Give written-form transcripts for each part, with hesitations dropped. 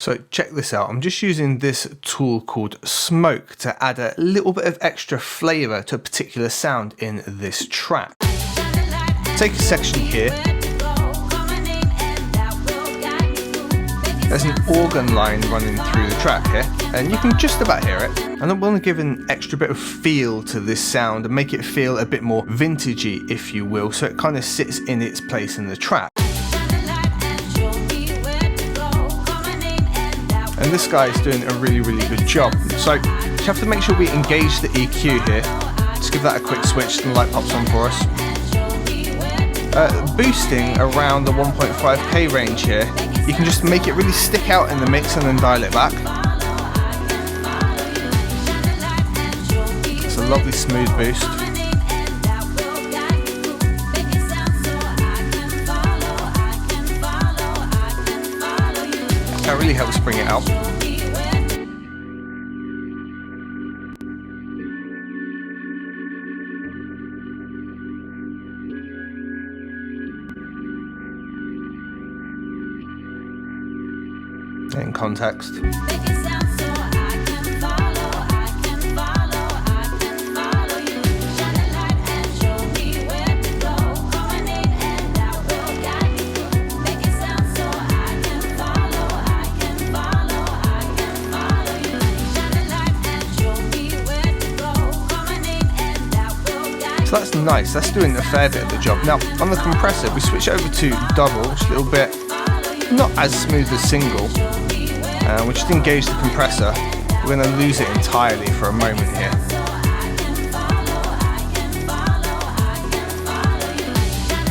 So check this out, I'm just using this tool called Smoke to add a little bit of extra flavour to a particular sound in this track. Take a section here. There's an organ line running through the track here, and you can just about hear it. And I want to give an extra bit of feel to this sound and make it feel a bit more vintagey, if you will, so it kind of sits in its place in the track. And this guy is doing a really good job. So you have to make sure we engage the EQ here. Just give that a quick switch and the light pops on for us. Boosting around the 1.5k range here, you can just make it really stick out in the mix and then dial it back. It's a lovely smooth boost. That really helps bring it out. In context. So that's nice, that's doing a fair bit of the job. Now on the compressor we switch over to double, which is a little bit not as smooth as single. We just engage the compressor. We're going to lose it entirely for a moment here.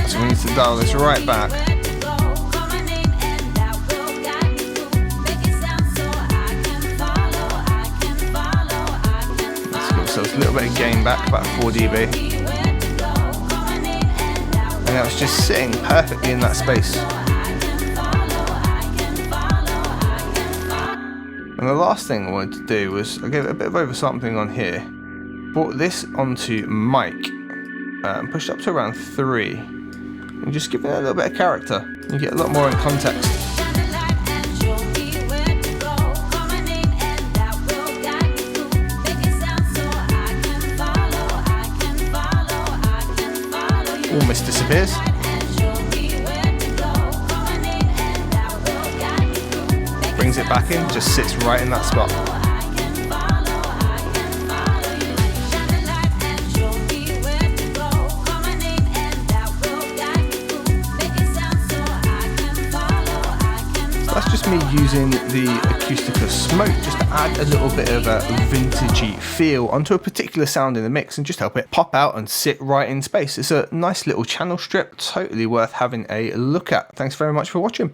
So we need to dial this right back. Let's give ourselves a little bit of gain back, about 4 dB. And now it's just sitting perfectly in that space. And the last thing I wanted to do was I gave it a bit of oversampling on here, brought this onto mic, and pushed up to around 3, and just give it a little bit of character. You get a lot more in context. Almost disappears. Brings it back in, just sits right in that spot. So that's just me using the Acustica Smoke just to add a little bit of a vintagey feel onto a particular sound in the mix and just help it pop out and sit right in space. It's a nice little channel strip, totally worth having a look at. Thanks very much for watching.